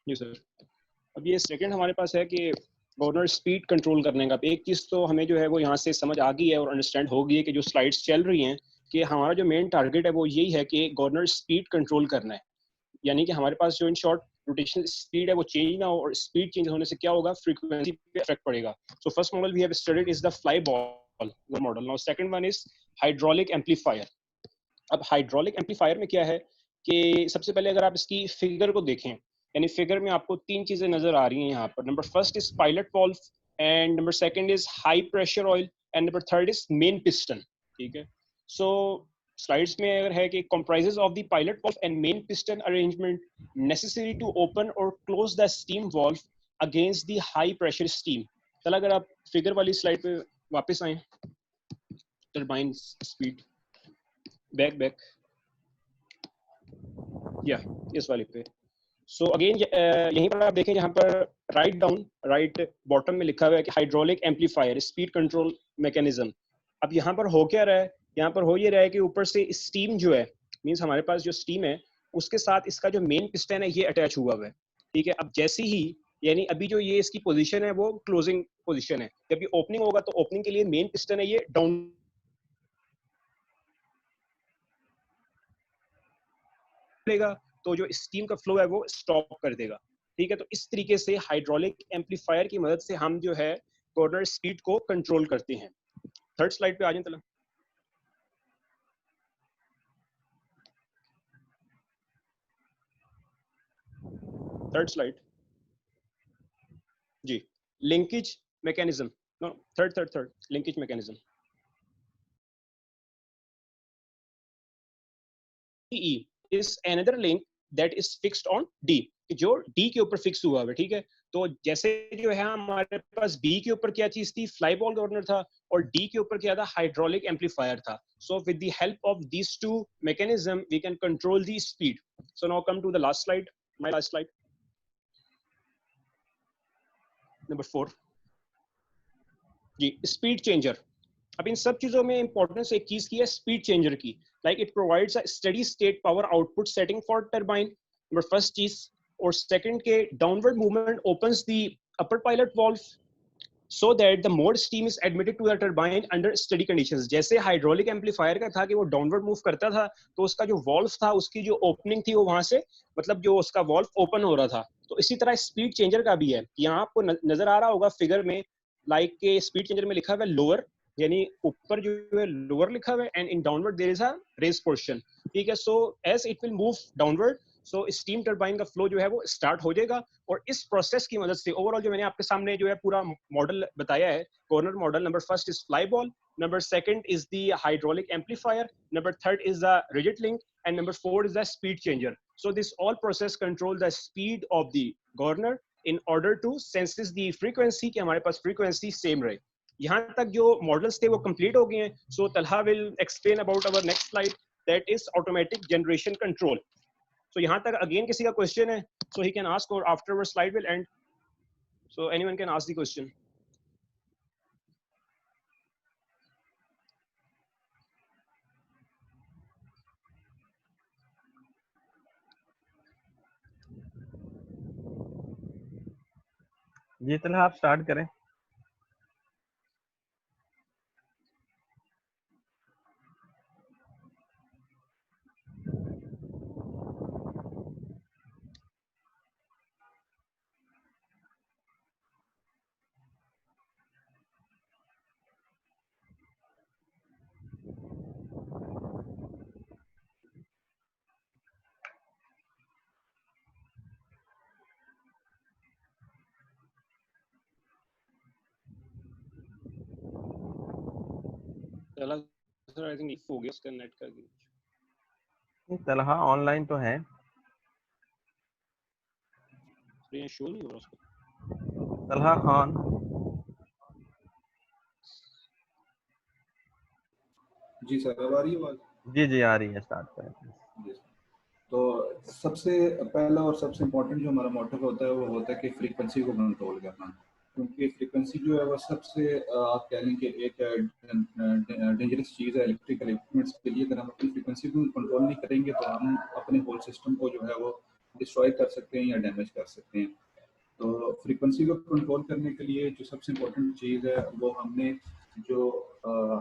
जी sir. अब ये second हमारे पास है कि गवर्नर स्पीड कंट्रोल करने का। एक चीज़ तो हमें जो है वो यहाँ से समझ आ गई है और अंडरस्टैंड हो गई है कि जो स्लाइड्स चल रही हैं कि हमारा जो मेन टारगेट है वो यही है कि गवर्नर स्पीड कंट्रोल करना है। यानी कि हमारे पास जो इन शॉर्ट रोटेशनल स्पीड है वो चेंज ना हो, और स्पीड चेंज होने से क्या होगा, फ्रीक्वेंसी पे इफेक्ट पड़ेगा। So first model we have studied is the fly ball model. Now second one is hydraulic amplifier. अब हाइड्रोलिक एम्पलीफायर में क्या है कि सबसे पहले अगर आप इसकी फिगर को देखें, यानी फिगर में आपको तीन चीजें नजर आ रही हैं यहाँ पर। Number first is pilot valve, and number second is high pressure oil, and number third is main piston. ठीक है। सो स्लाइड्स में अगर है कि comprises of the pilot valve and main piston arrangement necessary to open or close the steam valve against the high pressure steam। चल अगर आप figure वाली स्लाइड पे वापस आए, टरबाइन स्पीड, बैक बैक, या इस वाले पे। सो अगेन यहीं पर आप देखें, यहाँ पर राइट डाउन राइट बॉटम में लिखा हुआ है कि hydraulic amplifier speed control mechanism. अब यहाँ पर हो क्या रहा है, यहाँ पर हो ये रहा है कि ऊपर से स्टीम जो है, मींस हमारे पास जो स्टीम है उसके साथ इसका जो मेन पिस्टन है ये अटैच हुआ हुआ है। ठीक है। अब जैसे ही, यानी अभी जो ये इसकी पोजीशन है वो क्लोजिंग पोजीशन है, जब ये ओपनिंग होगा तो ओपनिंग के लिए मेन पिस्टन है ये डाउन लेगा, तो जो स्टीम का फ्लो है वो स्टॉप कर देगा। ठीक है। तो इस तरीके से हाइड्रोलिक एम्पलीफायर की मदद से हम जो है कॉर्नर स्पीड को कंट्रोल करते हैं। थर्ड स्लाइड पे आ जाए तला। थर्ड स्लाइड जी। Linkage mechanism, no, third linkage mechanism. E is another link that is fixed on D, जो डी के ऊपर फिक्स हुआ है। ठीक है। तो जैसे जो है हमारे पास बी के ऊपर क्या चीज थी, फ्लाई बॉल गवर्नर था, और डी के ऊपर क्या था, हाइड्रोलिक एम्पलीफायर था। So with the help of these two mechanism we can control the speed. So now come to the last slide, my last slide number 4 जी, स्पीड चेंजर। अब इन सब चीजों में इंपॉर्टेंस एक चीज की है, स्पीड चेंजर की। Like it provides a steady state power output setting for turbine, number first चीज। और सेकंड के downward movement opens the upper pilot valve so that the more steam is admitted to the turbine under steady conditions। जैसे hydraulic amplifier का था कि वो downward move करता था, तो उसका जो वॉल्व था उसकी जो ओपनिंग थी वो वहां से, मतलब जो उसका वॉल्व ओपन हो रहा था। तो इसी तरह स्पीड चेंजर का भी है। यहाँ आपको नजर आ रहा होगा फिगर में, लाइक के स्पीड चेंजर में लिखा हुआ है लोअर, यानी ऊपर जो है लोअर लिखा हुआ है, and in downward there is a raised portion. ठीक है। So as it will move downward, so steam turbine का फ्लो जो है वो स्टार्ट हो जाएगा। और इस प्रोसेस की मदद से ओवरऑल जो मैंने आपके सामने जो है पूरा मॉडल बताया है, corner model, number first is fly ball, number second is the hydraulic amplifier, number third is the rigid link, and number four is the speed changer. So this all process control the speed of the governor in order to sense the frequency, कि हमारे पास frequency same रहे। यहाँ तक जो models थे वो complete हो गए हैं। So Talha will explain about our next slide, that is automatic generation control. So यहाँ तक अगेन किसी का क्वेश्चन है, so he can ask, or after our slide will end, so anyone can ask the question. जी तलहा आप start करें। चला sir, I think हो गया उसका नेट का। तलहा ऑनलाइन तो है, ये शो नहीं हो रहा उसको। तलहा खान। जी सर, अब आ रही है आवाज? जी जी आ रही है, स्टार्ट करें। जी सर। तो सबसे पहला और सबसे इम्पोर्टेंट जो हमारा मोटिव होता है वो होता है कि फ्रीक्वेंसी को कंट्रोल करना, क्योंकि फ्रीक्वेंसी जो है वो सबसे आप कह लें कि एक डेंजरस चीज़ है इलेक्ट्रिकल इक्विपमेंट्स के लिए। अगर हम अपनी फ्रीक्वेंसी को कंट्रोल नहीं करेंगे तो हम अपने होल सिस्टम को जो है वो डिस्ट्रॉय कर सकते हैं या डैमेज कर सकते हैं। तो फ्रीक्वेंसी को कंट्रोल करने के लिए जो सबसे इम्पोर्टेंट चीज़ है वो हमने जो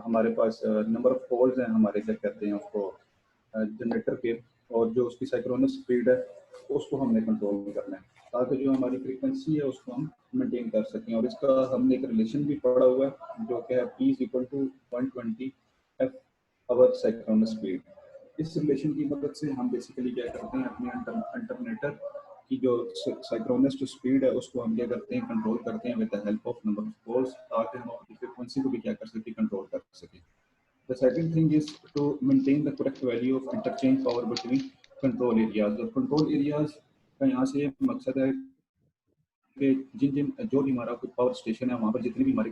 हमारे पास नंबर ऑफ पोल्स हैं हमारे, क्या कहते हैं उसको, जनरेटर के, और जो उसकी साइक्रोनस स्पीड है उसको हमने कंट्रोल करना है, ताकि जो हमारी फ्रीक्वेंसी है उसको हम मेंटेन कर सकें। और इसका हमने एक रिलेशन भी पढ़ा हुआ है जो कि है P = 120 F over synchronous speed. इस रिलेशन की मदद से हम बेसिकली क्या करते हैं, अपने अल्टरनेटर की जो साइक्रोनस जो स्पीड है उसको हम क्या करते हैं, कंट्रोल करते हैं with the help of number of poles, ताकि हम अपनी फ्रीक्वेंसी को भी क्या कर सकें, कंट्रोल कर सकें। The second thing is to maintain the correct value of interchange power between control areas. और control areas का यहाँ से मकसद है कि जिन जिन जो भी हमारा कोई पावर स्टेशन है वहाँ पर जितने भी हमारे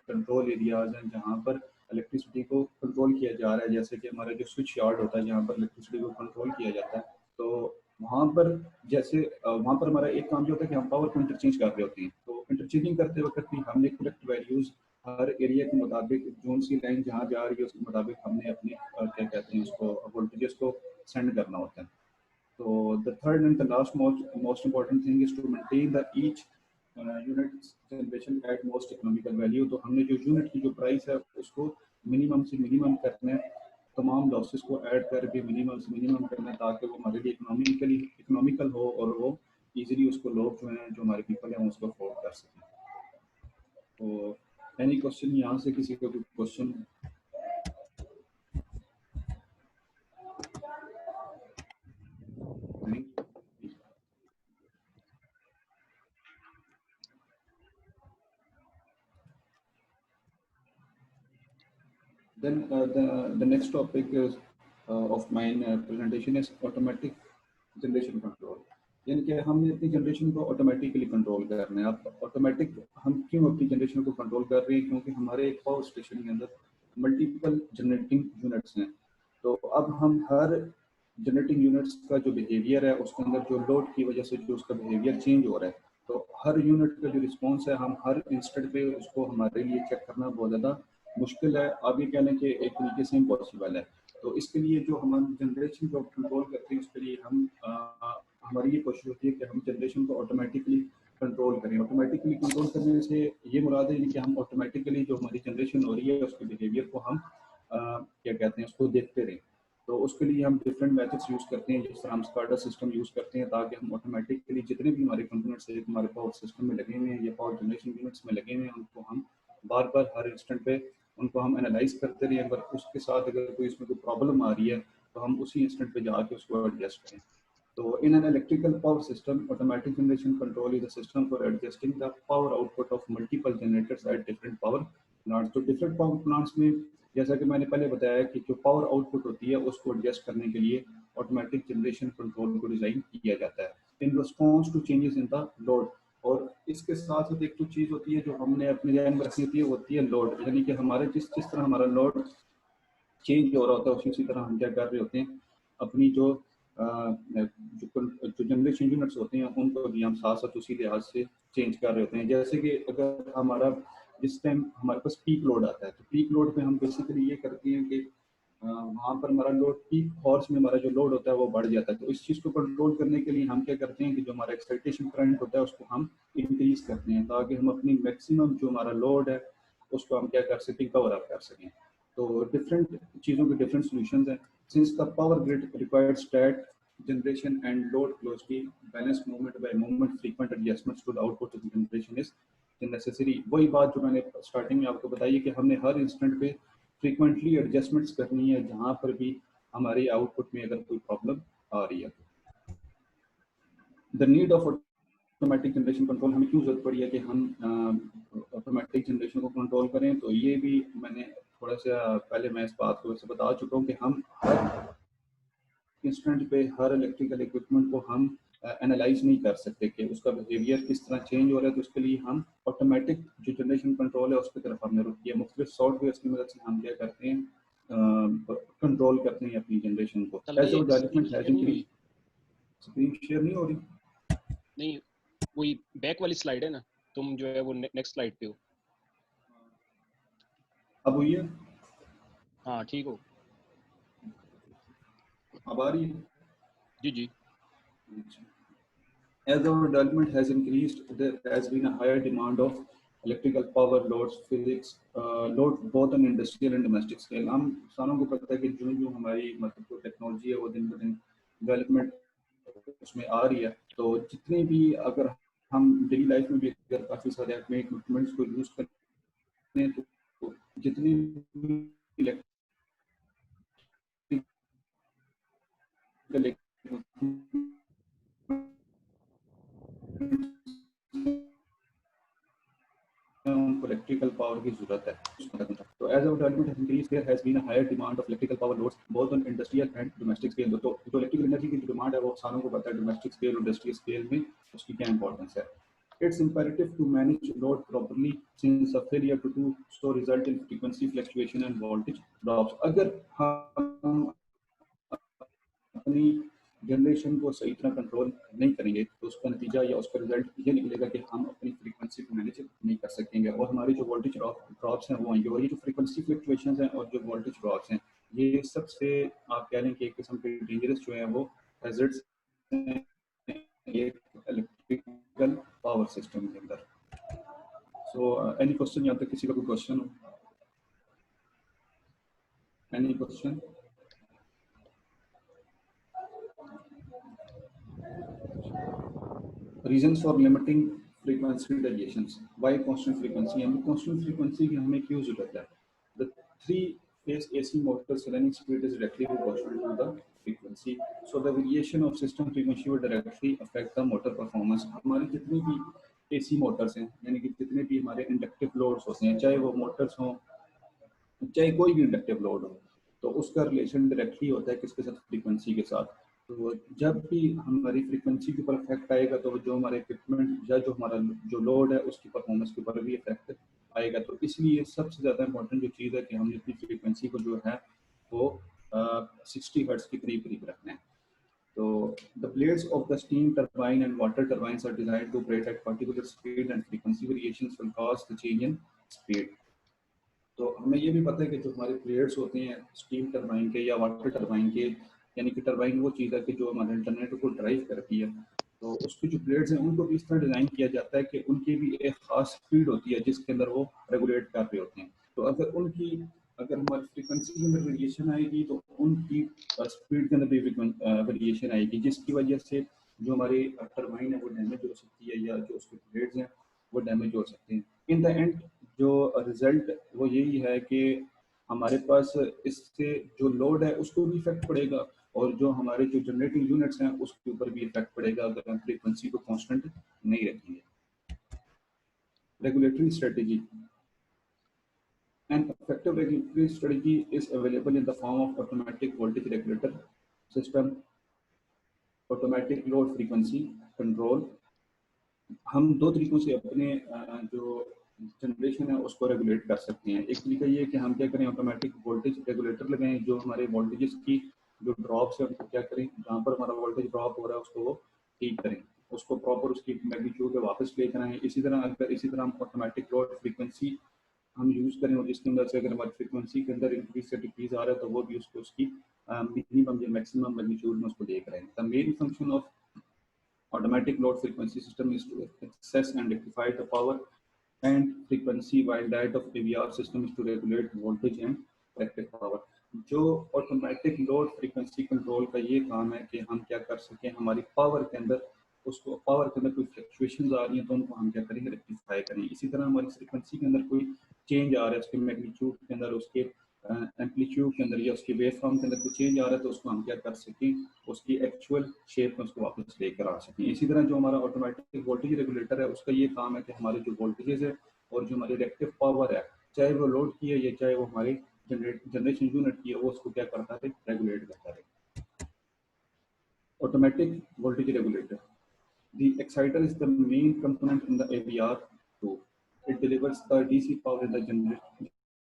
कंट्रोल एरियाज हैं जहाँ पर इलेक्ट्रिसिटी को कंट्रोल किया जा रहा है, जैसे कि हमारा जो स्विच यार्ड होता है जहाँ पर इलेक्ट्रिसिटी को कंट्रोल किया जाता है, तो वहाँ पर जैसे वहाँ पर हमारा एक काम जो होता है कि हम पावर को इंटरचेंज कर रहे होते हैं। तो इंटरचेंजिंग करते वक्त भी हमने करेक्ट वैल्यूज हर एरिया के मुताबिक, जोन सी लाइन जहाँ जा रही है उसके मुताबिक हमने अपने क्या कहते हैं उसको, वोल्टेजेस को सेंड करना होता है। So the third and the last most important thing is to maintain the each unit generation at most economical value. तो हमने जो यूनिट की जो प्राइस है उसको मिनिमम से मिनिमम करना है, तमाम लॉसेस को ऐड करके मिनिमम से मिनिमम करना है, ताकि वो हमारे लिए इकोनॉमिकल हो और वो इजीली उसको लोग जो हैं, जो हमारे पीपल हैं, उसको अफोर्ड कर सकें। तो एनी क्वेश्चन यहाँ से, किसी का कोई क्वेश्चन? नहीं? Then the next topic is, of mine presentation is automatic generation control. यानी कि हमने अपनी जनरेशन को ऑटोमेटिकली कंट्रोल करना है। अब ऑटोमेटिक हम क्यों अपनी जनरेशन को कंट्रोल कर रहे हैं, क्योंकि हमारे एक पावर स्टेशन के अंदर मल्टीपल जनरेटिंग यूनिट्स हैं। तो अब हम हर जनरेटिंग यूनिट्स का जो बिहेवियर है उसके अंदर जो लोड की वजह से जो उसका बिहेवियर चेंज हो रहा है, तो हर यूनिट का जो रिस्पॉन्स है हम हर इंस्टेंट पे उसको हमारे लिए चेक करना बहुत ज़्यादा मुश्किल है, आप ये कह लें कि एक तरीके से इम्पॉसिबल है। तो इसके लिए जो हम जनरेशन को कंट्रोल करते हैं उसके लिए हम हमारी ये कोशिश होती है कि हम जनरेशन को ऑटोमेटिकली कंट्रोल करें। ऑटोमेटिकली कंट्रोल करने से ये मुराद है कि हम ऑटोमेटिकली जो हमारी जनरेशन हो रही है उसके बिहेवियर को हम क्या कहते हैं उसको देखते रहें। तो उसके लिए हम डिफरेंट मेथड्स यूज़ करते हैं, जिस तरह हम स्काडा सिस्टम यूज़ करते हैं, ताकि हम ऑटोमेटिकली जितने भी हमारे कंपोनेंट्स हमारे पावर सिस्टम में लगे हुए हैं या पावर जनरेशन यूनिट्स में लगे हुए हैं उनको हम बार बार हर इंस्टेंट पे उनको हम एनालाइज करते रहे। अगर उसके साथ अगर कोई इसमें कोई प्रॉब्लम आ रही है तो हम उसी इंस्टेंट पे जाके उसको एडजस्ट करें। तो in an electrical power system, automatic generation control is a system for adjusting the power output of multiple generators at different power plants. तो different power plants में जैसा कि मैंने पहले बताया कि जो पावर आउटपुट होती है उसको एडजस्ट करने के लिए ऑटोमेटिक जनरेशन कंट्रोल को डिजाइन किया जाता है in response to changes in the load. और इसके साथ साथ एक तो चीज़ होती है जो हमने अपने ध्यान में रखनी होती है लोड, यानी कि हमारे जिस तरह हमारा लोड चेंज हो रहा होता है उसी तरह हम क्या कर रहे होते हैं, अपनी जो जनरेशन यूनिट्स होते हैं उनको भी हम साथ साथ उसी लिहाज से चेंज कर रहे होते हैं। जैसे कि अगर हमारा जिस टाइम हमारे पास पीक लोड आता है तो पीक लोड पे हम बेसिकली ये करते हैं कि वहाँ पर हमारा लोड पीक हॉर्स में हमारा जो लोड होता है वो बढ़ जाता है। तो इस चीज़ को कंट्रोल करने के लिए हम क्या करते हैं कि जो हमारा एक्साइटेशन करंट होता है उसको हम इंक्रीज करते हैं, ताकि हम अपनी मैक्सिमम जो हमारा लोड है उसको हम क्या कर सकें, कवर अप कर सकें। तो डिफरेंट चीज़ों के डिफरेंट सॉल्यूशंस हैं। Since the power grid required stat generation and load closely balanced movement by movement frequent adjustments to the output of the generation is necessary। वही बात जो मैंने स्टार्टिंग में आपको बताई है कि हमने हर इंस्टेंट पे फ्रीक्वेंटली एडजस्टमेंट्स करनी है जहाँ पर भी हमारे आउटपुट में अगर कोई प्रॉब्लम आ रही है। The need of automatic generation control, हमें क्यों जरूरत पड़ी है कि हम ऑटोमेटिक जनरेशन को कंट्रोल करें, तो ये भी मैंने थोड़ा सा पहले मैं इस बात को वैसे बता चुका हूँ कि हम हर इंस्टेंट पे हर इलेक्ट्रिकल इक्विपमेंट को हम एनालाइज नहीं कर सकते कि उसका बिहेवियर किस तरह चेंज हो रहा है। तो उसके लिए हम ऑटोमेटिक जो जनरेशन कंट्रोल है उसकी तरफ हमने रुख किया। मुख्तलिफ सॉफ्टवेयर की मदद से हम क्या करते हैं, कंट्रोल करते हैं अपनी जनरेशन को। As our development has increased. Screen share नहीं हो रही? नहीं, वही बैक वाली स्लाइड है ना, तुम जो है वो नेक्स्ट स्लाइड पे हो। अब हुई है? हाँ ठीक हो, अब आ रही है? जी जी। As our development has increased, there has been a higher demand of electrical power loads, physics load both on industrial and domestic scale. हम सारों को पता है कि जो हमारी मतलब टेक्नोलॉजी है वो दिन ब दिन डेवलपमेंट उसमें आ रही है, तो जितने भी अगर हम डेली लाइफ में भी अगर काफ़ी सारे अपने इक्विपमेंट्स को यूज़ करते हैं तो जितनी भी उनको इलेक्ट्रिकल पावर की जरूरत है. So as our development has increased, there has been a higher demand of electrical power loads both on industrial and domestic scale. तो जो इलेक्ट्रिकल एनर्जी की डिमांड है वो सारों को पता है डोमेस्टिक स्केल और इंडस्ट्रियल स्केल में उसकी क्या इंपॉर्टेंस है. It's imperative to manage load properly since a failure to do so result in frequency fluctuation and voltage drops. अगर हम अपनी जनरेशन को सही तरह कंट्रोल नहीं करेंगे तो उसका नतीजा या उसका रिजल्ट ये निकलेगा कि हम अपनी फ्रीक्वेंसी को मैनेज नहीं कर सकेंगे और हमारी जो वोल्टेज ड्रॉप्स हैं वो आएंगे. और ये जो फ्रीक्वेंसी फ्लक्चुएशंस हैं और जो वोल्टेज ड्रॉप्स हैं ये सबसे आप कह लें कि एक किस्म के डेंजरस जो है वो हैजर्ड्स इलेक्ट्रिकल पावर सिस्टम के अंदर. सो एनी क्वेश्चन, यहाँ तक किसी का कोई क्वेश्चन हो? Any question? Reasons for limiting frequency deviations. Why constant frequency? हमें constant frequency की हमें क्यों जरूरत है? The three-phase AC motor's running speed is directly proportional to the frequency. So the variation of system frequency will directly affect the motor performance. हमारी जितनी भी AC motors हैं, यानी कि जितने भी हमारे inductive loads होते हैं, चाहे वो motors हों, चाहे कोई भी inductive load हो, तो उसका रिलेशन डायरेक्टली होता है किसके साथ? फ्रीक्वेंसी के साथ. तो जब भी हमारी फ्रीक्वेंसी के ऊपर इफेक्ट आएगा तो जो हमारे इक्विपमेंट या जो हमारा जो लोड है उसकी परफॉर्मेंस के ऊपर भी इफेक्ट आएगा. तो इसलिए सबसे ज़्यादा इंपॉर्टेंट जो चीज़ है कि हमने अपनी फ्रीक्वेंसी को जो है वो 60 हर्ट्ज के करीब करीब रखना है. तो the blades of the steam turbine and water turbines are designed to operate at particular speed and frequency variations will cause the change in speed. तो हमें ये भी पता है कि जो हमारे ब्लेड्स होते हैं स्टीम टर्बाइन के या वाटर टर्बाइन के, यानी कि टर्बाइन वो चीज़ है कि जो हमारे इंटरनेट को ड्राइव करती है, तो उसकी जो ब्लेड्स हैं उनको भी इस तरह डिज़ाइन किया जाता है कि उनकी भी एक ख़ास स्पीड होती है जिसके अंदर वो रेगुलेट कर रहे होते हैं. तो अगर हमारी फ्रीक्वेंसी के अंदर वेरिएशन आएगी तो उनकी स्पीड के अंदर भी वेरिएशन आएगी, जिसकी वजह से जो हमारी टर्बाइन है वो डैमेज हो सकती है या जो उसके ब्लेड्स हैं वो डैमेज हो सकते हैं. इन द एंड जो रिजल्ट वो यही है कि हमारे पास इससे जो लोड है उसको भी इफेक्ट पड़ेगा और जो हमारे जो जनरेटिंग यूनिट्स हैं उसके ऊपर भी इफेक्ट पड़ेगा अगर हम फ्रीक्वेंसी को कांस्टेंट नहीं रखेंगे. Regulatory strategy. An effective regulatory strategy is available in the form of automatic voltage regulator system, automatic load frequency control. हम दो तरीकों से अपने जो जनरेशन है उसको रेगुलेट कर सकते हैं. एक तरीका ये है कि हम क्या करें, ऑटोमेटिक वोल्टेज रेगुलेटर लगाएं जो हमारे वोल्टेजेस की जो ड्रॉप्स है उनको क्या करें, जहाँ पर हमारा वोल्टेज ड्रॉप हो रहा है उसको वो ठीक करें, उसको प्रॉपर उसकी मैग्नीट्यूड पे वापस लेकर आएं. इसी तरह हम ऑटोमेटिक लोड फ्रीक्वेंसी हम यूज़ करें और जिसके अंदर से अगर हमारी फ्रीक्वेंसी के अंदर इंक्रीज से डिक्रीज आ रहा है तो वो भी उसको उसकी मिनिमम या मैक्सिमम मैग्नीट्यूड में उसको लेकर आएं. The main function of automatic load frequency system is to access and rectify the power and frequency, while that of AVR system is to regulate voltage and corrective power. जो automatic load frequency control का ये काम है कि हम क्या कर सकें, हमारी पावर के अंदर कोई फ्लक्चुएशंस आ रही हैं तो उनको हम क्या करेंगे, रेक्टिफाई करें. इसी तरह हमारी फ्रीक्वेंसी के अंदर कोई चेंज आ रहा है, उसके मैग्नीट्यूड के अंदर, उसके एम्पलीट्यूड के अंदर या उसके वेव फॉर्म के अंदर कुछ चेंज आ रहा है तो उसको हम क्या कर सकें, उसकी एक्चुअल शेप में उसको वापस लेकर आ सकें. इसी तरह जो हमारा ऑटोमेटिक वोल्टेज रेगुलेटर है उसका ये काम है कि हमारे जो वोल्टेजेस है और जो हमारी रिएक्टिव पावर है, चाहे वो लोड की है या चाहे वो हमारी जनरेशन यूनिट की है, वो उसको क्या करता है, रेगुलेट करता है. Automatic voltage regulator. The exciter is the main component in the AVR too. It delivers the DC power in the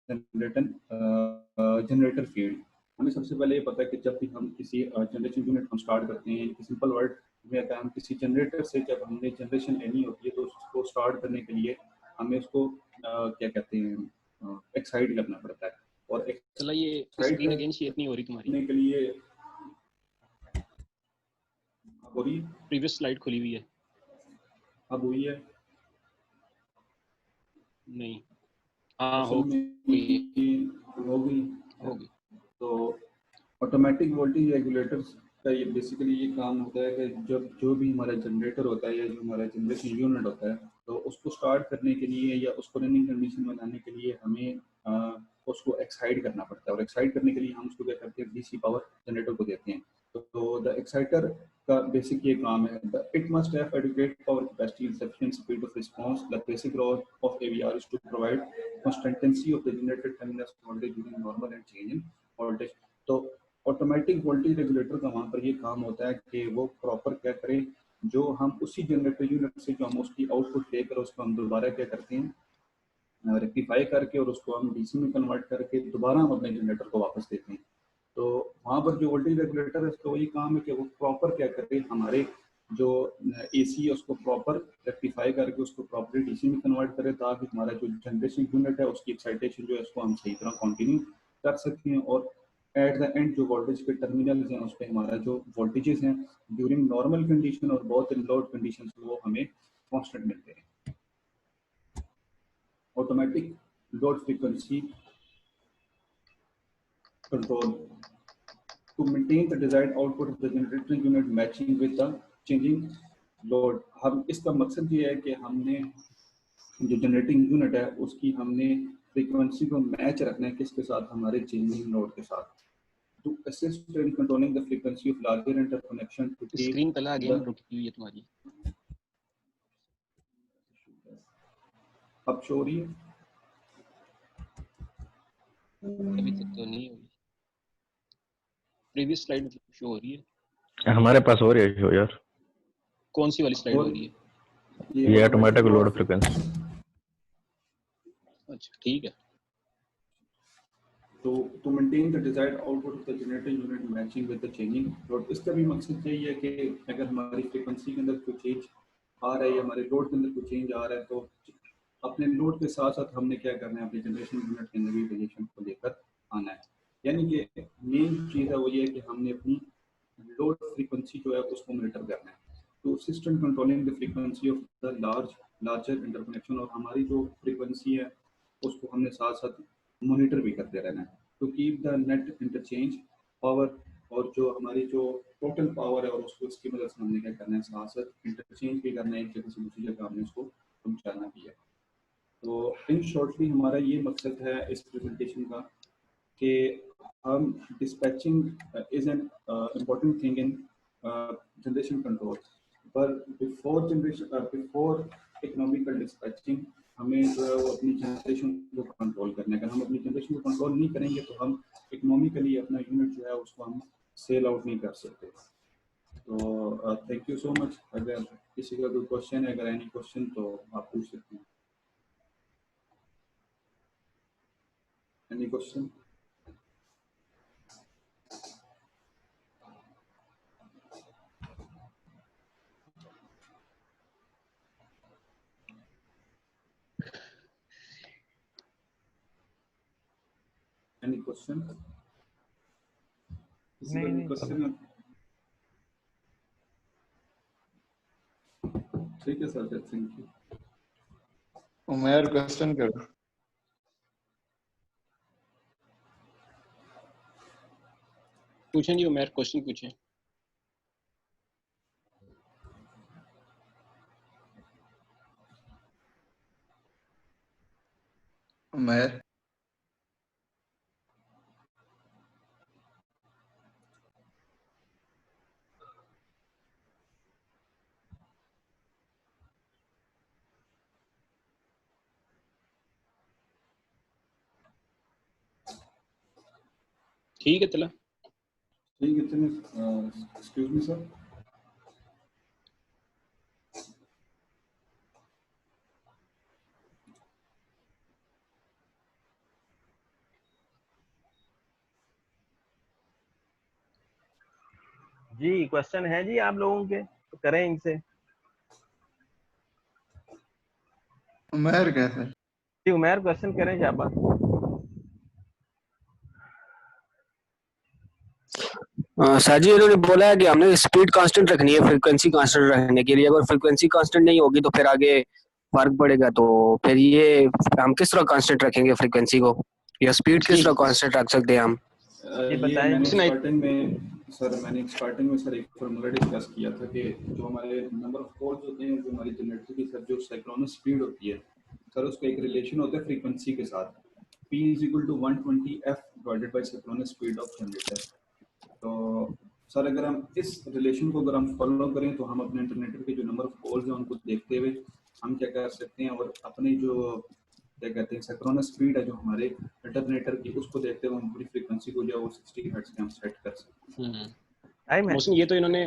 generator field. हमें सबसे पहले ये पता है कि जब भी हम किसी जनरेशन यूनिट हम स्टार्ट करते हैं, सिंपल वर्ड में अगर हम किसी जनरेटर से जब हमने जनरेशन लेनी होती है तो उसको स्टार्ट करने के लिए हमें उसको क्या कहते हैं, एक्साइट करना पड़ता है. और चला ये स्क्रीन अगेन शेयर नहीं हो रही तुम्हारी. के लिए पूरी प्रीवियस स्लाइड खुली हुई है। अब हुई है नहीं, हाँ असल हो में गई हो गई। होगी। तो ऑटोमेटिक वोल्टेज रेगुलेटर्स का ये बेसिकली ये काम होता है कि जब जो भी हमारा जनरेटर होता है या जो हमारा जनरेशन यूनिट होता है तो उसको स्टार्ट करने के लिए या उसको रनिंग कंडीशन में लाने के लिए हमें उसको एक्साइट करना पड़ता है, और एक्साइट करने के लिए हम उसको क्या करते हैं, डीसी पावर जनरेटर को देते हैं। तो द एक्साइटर का बेसिक ये काम है, it must have adequate power capacity and sufficient speed of response. The basic role of AVR is to provide consistency of the generated terminus voltage during normal and change in voltage। तो automatic voltage regulator का वहाँ पर ये काम होता है कि वो प्रॉपर क्या करे, जो हम उसी जनरेटर यूनिट से जो हम उसकी आउटपुट लेकर उसको हम दोबारा क्या करते हैं, रेक्टिफाई करके और उसको हम डीसी में कन्वर्ट करके दोबारा हम अपने जनरेटर को वापस देते हैं। तो वहाँ पर जो वोल्टेज रेगुलेटर है उसका वही काम है कि वो प्रॉपर क्या करे, हमारे जो एसी है उसको प्रॉपर रेक्टिफाई करके उसको प्रॉपरली डीसी में कन्वर्ट करे, ताकि हमारा जो जनरेशन यूनिट है उसकी एक्साइटेशन जो है उसको हम सही तरह कंटिन्यू कर सकते हैं, और एट द एंड जो वोल्टेज के टर्मिनल्स हैं उस पर हमारा जो वोल्टेजेस हैं ड्यूरिंग नॉर्मल कंडीशन और बहुत लोड कंडीशन वो हमें कॉन्स्टेंट मिलते हैं। Automatic load frequency control to maintain the desired output of the generating unit matching with the changing load। हम इसका मकसद ये है कि हमने जो जनरेटिंग यूनिट है उसकी हमने फ्रीक्वेंसी को मैच रखना है किसके साथ, हमारे चेंजिंग लोड के साथ। to assist in controlling the frequency of larger interconnection to keep screen तला अगेन रुकी हुई है तुम्हारी, अब शो रही है। अभी तक तो नहीं हुई। प्रीवियस स्लाइड शो हो रही है। हमारे पास हो रही है शो यार, कौन सी वाली स्लाइड हो रही है? ये ऑटोमेटिक लोड फ्रीक्वेंसी। अच्छा ठीक है। तो to maintain the desired output of the generating unit matching with the changing load, इसका भी मकसद यही है कि अगर हमारी फ्रीक्वेंसी के अंदर कोई चेंज आ रहा है या हमारे लोड के अंदर कोई चेंज आ रहा है तो अपने लोड के साथ साथ हमने क्या करना है, अपने जनरेशन यूनिट के अंदर भी वेरिएशन को लेकर आना है। यानी कि मेन चीज़ है वो ये है कि हमने अपनी लोड फ्रीक्वेंसी जो है उसको मॉनिटर करना है। तो system controlling the frequency of the larger interconnection, और हमारी जो फ्रीक्वेंसी है उसको हमने साथ साथ मॉनिटर भी करते रहना है to keep the net interchange power, और जो हमारी जो टोटल पावर है और उसको इसकी मदद से हमने क्या करना है, साथ साथ इंटरचेंज भी करना है, एक जगह से दूसरी जगह हमने उसको पहुँचाना भी है। तो इन शॉर्टली हमारा ये मकसद है इस प्रेजेंटेशन का कि हम dispatching is an important thing in generation control, पर बिफोर इकोनॉमिकल डिस्पैचिंग हमें जो है वो अपनी जनरेशन को कंट्रोल करने का, हम अपनी जनरेशन को कंट्रोल नहीं करेंगे तो हम इकोनॉमिकली अपना यूनिट जो है उसको हम सेल आउट नहीं कर सकते। तो थैंक यू सो मच। अगर किसी का कोई क्वेश्चन है, अगर एनी क्वेश्चन तो आप पूछ सकते हैं। Any question? Any question? किसी का भी क्वेश्चन है? ठीक है sir, thank you. Umar question करो। पूछें जी उमर, क्वेश्चन पूछें। उमर ठीक है तला। ठीक है, चलिए एक्सक्यूज मी सर। जी क्वेश्चन है जी आप लोगों के, तो करें इनसे। उमर कैसे? जी उमर क्वेश्चन करें शाबाश। सर जी इन्होंने बोला है कि हमने स्पीड कांस्टेंट रखनी है फ्रीक्वेंसी कांस्टेंट रखने के लिए, अगर फ्रीक्वेंसी कांस्टेंट नहीं होगी तो फिर आगे फर्क पड़ेगा। तो फिर ये हम किस तरह कांस्टेंट रखेंगे फ्रीक्वेंसी को, या स्पीड किस तरह कांस्टेंट रख सकते हैं हम? ये ये बताएं मैंने जी। स्टार्टिंग में सर एक फॉर्मूला डिस्कस किया था कि जो हमारे नंबर ऑफ कॉल्स होते हैं, जो हमारी जनरेटर की सर जो साइक्लोनिक स्पीड होती है सर, उसका एक रिलेशन होता है फ्रीक्वेंसी के साथ। P is equal to 120 F divided by cyclonic speed of generator. तो सर अगर हम इस रिलेशन को अगर हम फॉलो करें तो हम अपने इंटरनेटर के जो नंबर ऑफ कॉल्स हैं उनको देखते हुए हम क्या कर सकते हैं, और अपनी जो क्या कहते हैं सिंक्रोनस स्पीड है जो हमारे अल्टरनेटर की, उसको देखते हुए हम पूरी फ्रीक्वेंसी को जो है वो 60 हर्ट्ज पे हम सेट कर सकते हैं। टाइम है। मोहसिन ये तो इन्होंने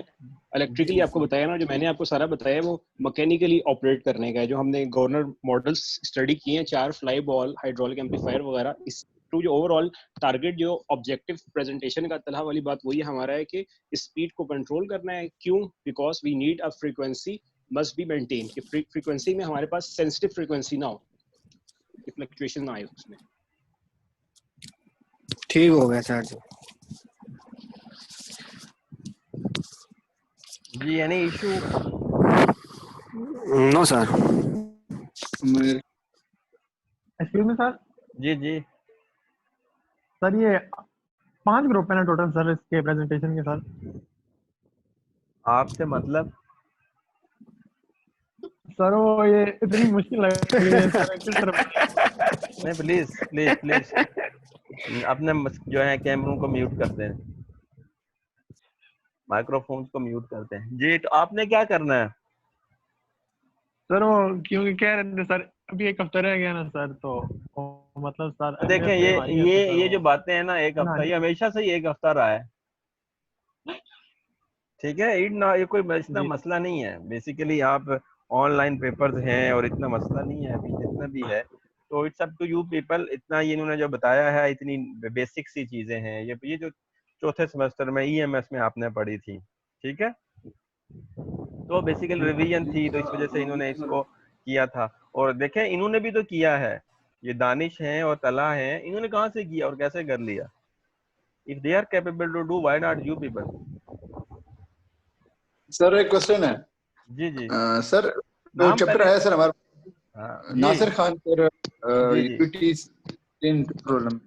इलेक्ट्रिकली आपको बताया ना, जो मैंने आपको सारा बताया वो मैकेनिकली ऑपरेट करने का है। जो हमने गवर्नर मॉडल्स स्टडी किए हैं, 4 फ्लाई बॉल हाइड्रोलिक एम्पलीफायर वगैरह, इस टू जो ओवरऑल टारगेट जो ऑब्जेक्टिव प्रेजेंटेशन का तलहा वाली बात वही हमारा है कि स्पीड को कंट्रोल करना है। क्यों? Because we need a frequency must be maintain, कि फ्रीक्वेंसी में हमारे पास सेंसिटिव फ्रीक्वेंसी ना हो, फ्लक्चुएशन ना आए उसमें। ठीक हो गया सर जी। जी any issue? No sir. Umer excuse me sir. जी जी। सर ये 5 ग्रुप है ना टोटल सर इसके प्रेजेंटेशन के सर? आपसे मतलब? सर वो ये इतनी मुश्किल लग रही है सर, किस तरह? नहीं प्लीज प्लीज प्लीज अपने जो है कैमरों को म्यूट करते हैं, माइक्रोफोन को म्यूट करते हैं। जी तो आपने क्या करना है? सर वो क्योंकि कह रहे थे सर अभी एक हफ्ता रह गया ना सर, तो मतलब सर तो देखें अहमियत ये सेम आ रही है, ये तो सर ये जो बातें हैं ना, एक हफ्ता, ये हमेशा से ही एक हफ्ता रहा है। ठीक है, ये कोई इतना जी मसला नहीं है। बेसिकली आप ऑनलाइन पेपर्स हैं और इतना मसला नहीं है अभी जितना भी है। तो it's up to you people. इतना ये इन्होंने जो बताया है इतनी बेसिक सी चीजें हैं, ये जो चौथे सेमेस्टर में ईएमएस में आपने पढ़ी थी, ठीक है। तो बेसिकली रिवीजन थी, तो इस वजह से इन्होंने इसको किया था। और देखें इन्होंने भी तो किया है, ये दानिश हैं और तला हैं, इन्होंने कहाँ से किया और कैसे कर लिया? If they are capable to do, why not you people? Sir एक क्वेश्चन है। जी जी। सर जो नाम चैप्टर पहले। है सर हमारा, हाँ जी Nasir Khan sir, ji ji utilities in problem.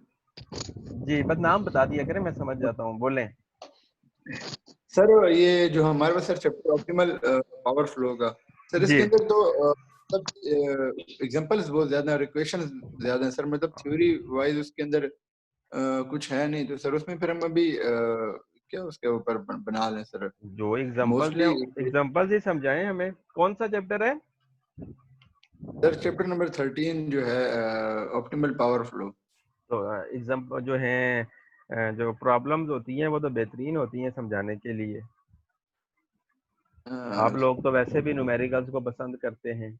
जी, बस नाम बता दिया करें, मैं समझ जाता हूँ, बोलें। सर ये जो हमारे पास sir chapter optimal power flow का, सर जी इसके अंदर तो मतलब एग्जांपल्स बहुत ज्यादा और इक्वेशंस ज्यादा हैं सर, मतलब थ्योरी वाइज उसके अंदर कुछ है नहीं। तो सर उसमें फिर हम अभी क्या उसके ऊपर बना लें सर? जो एग्जांपल्स हैं, मोस्टली एग्जांपल्स ही समझाएं हमें। कौन सा चैप्टर है? सर चैप्टर नंबर 13 जो है ऑप्टिमल पावर फ्लो। तो एग्जांपल जो हैं, जो प्रॉब्लम्स होती हैं वो तो बेहतरीन होती हैं समझाने के लिए। आप लोग तो वैसे भी न्यूमेरिकल्स को पसंद करते हैं।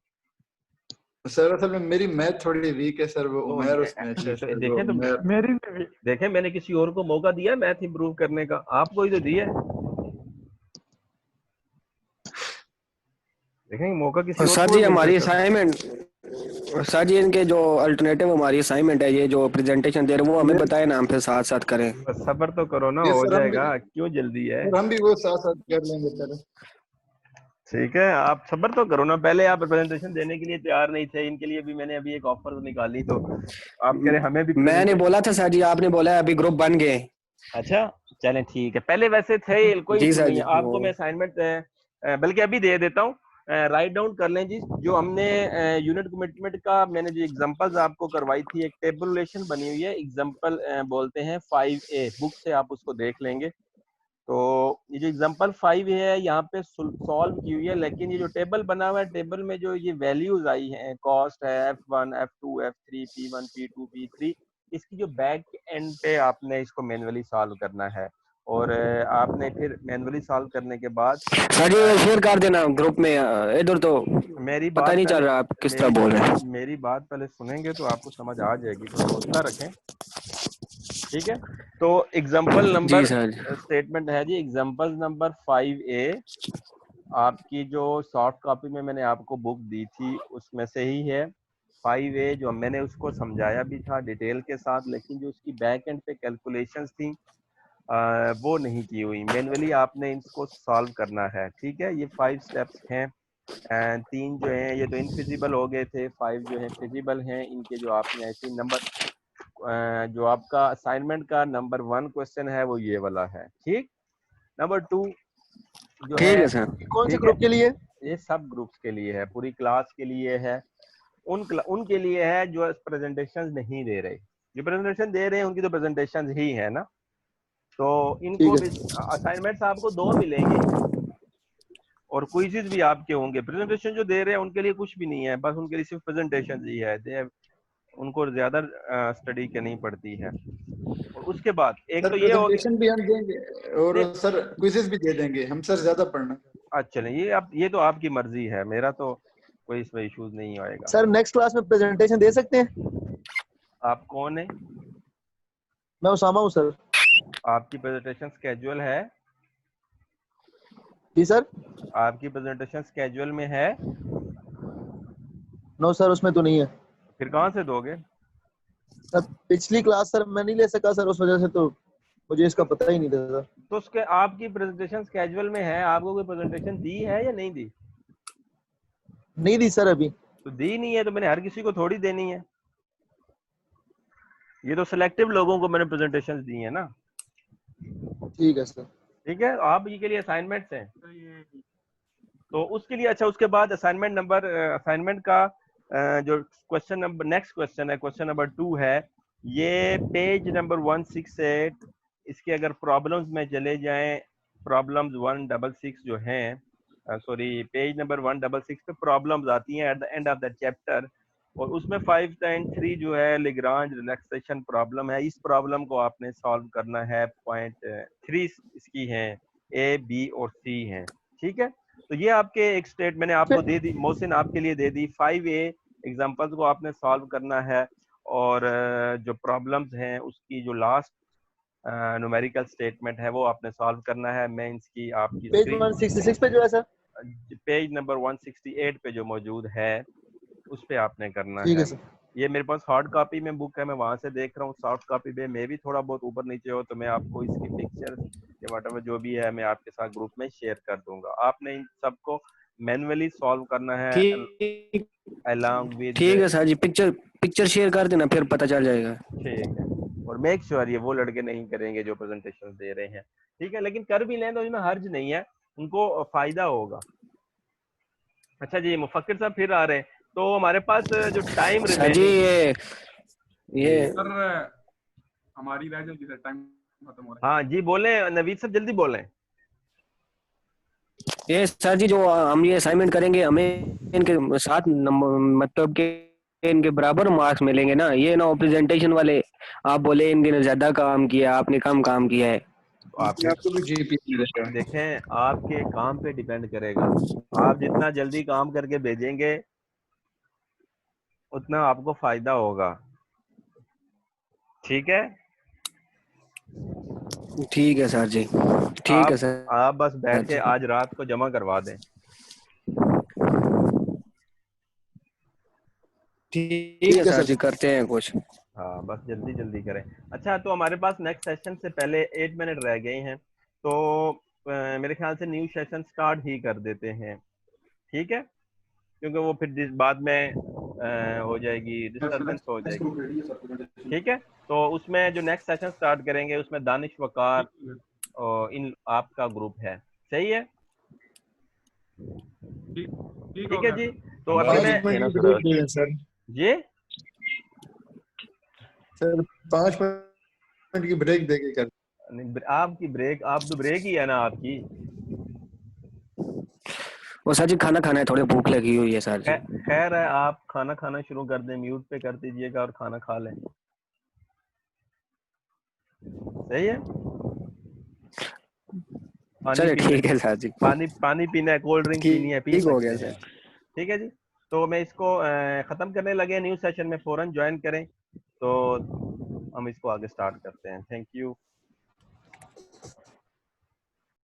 सर असल में मेरी मैथ थोड़ी वीक है सर, वो तो उमर उसमें अच्छी है सर, वो देखें तो उमर। मेरी भी। देखें, मैंने किसी और को मौका दिया मैथ इंप्रूव करने का? आपको ही तो दिया है। देखें मौका किसी और और सर को जी भी मिल हमारी सकता था। असाइनमेंट, सर जी इनके जो अल्टरनेटिव हमारी असाइनमेंट है, ये जो प्रेजेंटेशन दे रहे हैं वो हमें बताए ना, हम फिर साथ साथ करें। बस सब्र तो करो ना, ये हो सर जाएगा, क्यों जल्दी है? हम भी वो साथ साथ कर लेंगे सर। ठीक है, आप सब्र तो करो ना। पहले आप प्रेजेंटेशन देने के लिए तैयार नहीं थे, इनके लिए भी मैंने अभी एक ऑफर निकाली, तो आप कह रहे हमें भी मैंने प्रेजेंटेशन। बोला था सर जी, आपने बोला है अभी ग्रुप बन गए। अच्छा चलें ठीक है, पहले वैसे थे, कोई जी इशू सर नहीं जी है। आपको मैं असाइनमेंट बल्कि अभी दे देता हूँ, राइट डाउन कर लें जी। जो हमने यूनिट कमिटमेंट का मैंने जो एग्जांपल्स आपको करवाई थी, एक टेबुलेशन बनी हुई है, एग्जांपल बोलते हैं 5A, बुक से आप उसको देख लेंगे। तो ये जो एग्जांपल 5 है यहाँ पे सॉल्व की हुई है, लेकिन ये जो टेबल बना हुआ है, टेबल में जो ये वैल्यूज आई हैं, कॉस्ट है F1 F2 F3 P1 P2 P3, इसकी जो बैक एंड पे आपने इसको मैन्युअली सॉल्व करना है। और आपने फिर मैन्युअली सॉल्व करने के बाद सर जी शेयर कर देना ग्रुप में, इधर तो मेरी पता बात नहीं चल पहले रहा आप किस तरह मेरी बोल रहे हैं। मेरी बात पहले सुनेंगे तो आपको समझ आ जाएगी, थोड़ा हौसला रखें। ठीक है, तो एग्जांपल जी नंबर सर। स्टेटमेंट है जी, एग्जांपल नंबर 5A। आपकी जो सॉफ्ट कॉपी में मैंने आपको बुक दी थी उसमें से ही है 5A, जो मैंने उसको समझाया भी था डिटेल के साथ, लेकिन जो उसकी बैक एंड पे कैलकुलेशंस थी वो नहीं की हुई, मैनुअली आपने इसको सॉल्व करना है। ठीक है, ये 5 स्टेप्स हैं, 3 जो हैं ये तो इनफिजिबल हो गए थे, 5 जो हैं फिजिबल हैं। इनके जो आपने ऐसे नंबर जो आपका असाइनमेंट का नंबर 1 क्वेश्चन है वो ये वाला है। ठीक, नंबर 2 जो ठीक है, है सर। कौन से ठीक ग्रुप है, के लिए? ये सब ग्रुप्स के लिए है, पूरी क्लास के लिए है। उनके लिए है जो प्रेजेंटेशन नहीं दे रहे, जो प्रेजेंटेशन दे रहे हैं उनकी तो प्रेजेंटेशन ही है ना। तो इनको ठीक है। असाइनमेंट्स आपको 2 मिलेंगे और क्विज़ेस भी आपके होंगे। प्रेजेंटेशन जो दे रहे हैं उनके लिए कुछ भी नहीं है, बस उनके लिए सिर्फ प्रेजेंटेशन ही है, उनको ज्यादा स्टडी करनी पड़ती है। और उसके बाद एक सर तो ये हो गया। प्रेजेंटेशन भी हम देंगे और सर क्विजेस भी दे देंगे हम, सर ज्यादा पढ़ना। अच्छा नहीं, ये तो आपकी मर्जी है, मेरा तो कोई इसमें इश्यूज नहीं आएगा। सर नेक्स्ट क्लास में प्रेजेंटेशन दे सकते हैं? आप कौन है? मैं उसामा हूँ सर। आपकी प्रेजेंटेशन स्केड्यूल है? जी सर। आपकी प्रेजेंटेशन स्केड्यूल में है? नो सर, उसमें तो नहीं है। फिर कहाँ से दोगे? सर पिछली क्लास सर मैं नहीं ले सका सर, उस वजह से तो मुझे इसका पता ही नहीं था सर। तो उसके आपकी प्रेजेंटेशन स्केड्यूल में है, आपको कोई प्रेजेंटेशन दी है या नहीं दी? नहीं दी सर अभी। तो दी नहीं है तो मैंने हर किसी को थोड़ी देनी है, ये तो सिलेक्टिव लोगों को मैंने प्रेजेंटेशन दी है ना। ठीक है सर। ठीक है, आप ये के लिए असाइनमेंट्स हैं तो उसके लिए। अच्छा, उसके बाद असाइनमेंट का जो क्वेश्चन नंबर, नेक्स्ट क्वेश्चन है, क्वेश्चन नंबर 2 है, ये पेज नंबर 168। इसके अगर प्रॉब्लम्स में चले जाएं, प्रॉब्लम्स 166 जो हैं, सॉरी पेज नंबर 166 पे प्रॉब्लम्स आती हैं at the end of the chapter, और उसमें 5.3 जो है लेग्रांज रिलैक्सेशन प्रॉब्लम है। इस प्रॉब्लम को आपने सॉल्व करना है। पॉइंट 3 इसकी हैं, ए बी और सी हैं। ठीक है, तो ये आपके एक स्टेट मैंने आपको दे दी, मोहसिन आपके लिए दे दी। 5A एग्जांपल्स को आपने सॉल्व करना है, और जो प्रॉब्लम्स हैं उसकी जो लास्ट न्यूमेरिकल स्टेटमेंट है वो आपने सॉल्व करना है। मैं इसकी आपकी पेज 166 पे जो है सर, पेज नंबर 168 पे जो मौजूद है उस पे आपने करना ठीक है। है सर। ये मेरे पास हार्ड कॉपी में बुक है, मैं वहां से देख रहा हूँ। सॉफ्ट कॉपी में मैं भी थोड़ा बहुत ऊपर नीचे हो तो मैं आपको इसकी पिक्चर या व्हाटएवर जो भी है मैं आपके साथ ग्रुप में शेयर कर दूंगा। आपने इन सबको मैनुअली सॉल्व करना है ठीक अलोंग विद। ठीक है सर जी, पिक्चर शेयर कर देना, फिर पता चल जाएगा। ठीक है, और मेक श्योर ये वो लड़के नहीं करेंगे जो प्रेजेंटेशन दे रहे हैं। ठीक है, लेकिन कर भी लें तो इसमें हर्ज नहीं है, उनको फायदा होगा। अच्छा जी, मुफक्किर साहब फिर आ रहे हैं, तो हमारे पास जो टाइम सर जी ये सर हमारी रह जल्दी सर, टाइम खत्म हो रहा है। हाँ जी बोले नवीद साहब, जल्दी बोलें। ये सर जी जो हम ये असाइनमेंट करेंगे, हमें इनके साथ मतलब के इनके बराबर मार्क्स मिलेंगे ना? ये ना प्रेजेंटेशन वाले आप बोले इनके ज्यादा काम किया, आपने कम काम किया है। तो आपको भी जीपी मिलेगा। देखें, आपके काम पे डिपेंड करेगा। आप जितना जल्दी काम करके भेजेंगे उतना आपको फायदा होगा। ठीक है, ठीक है सर जी, ठीक है सर। आप बस बैठ के जी आज रात को जमा करवा दें। ठीक है सर जी, करते हैं कुछ। हाँ बस जल्दी जल्दी करें। अच्छा, तो हमारे पास नेक्स्ट सेशन से पहले 8 मिनट रह गए हैं, तो मेरे ख्याल से न्यू सेशन स्टार्ट ही कर देते हैं। ठीक है, क्योंकि वो फिर बाद में हो जाएगी, डिस्टर्बेंस हो जाएगी। ठीक है, तो उसमें जो नेक्स्ट सेशन स्टार्ट करेंगे उसमें दानिश वकार और इन आपका ग्रुप है। सही है? ठीक है जी, तो अभी मैं सर जी सर 5 मिनट की ब्रेक देके कर। आपकी ब्रेक, आप तो ब्रेक ही है ना आपकी। वो सर जी खाना खाना है, थोड़ी भूख लगी हुई है सर जी। खैर है, आप खाना खाना शुरू कर दें, म्यूट पे कर दीजिएगा और खाना खा लें। सही है? चलिए ठीक है सर जी, पानी पीना है, कोल्ड ड्रिंक पीनी है, पी ठीक हो सकते गया हैं। सर। ठीक है जी, तो मैं इसको खत्म करने लगे, न्यू सेशन में फौरन ज्वाइन करें तो हम इसको आगे स्टार्ट करते हैं। Thank you.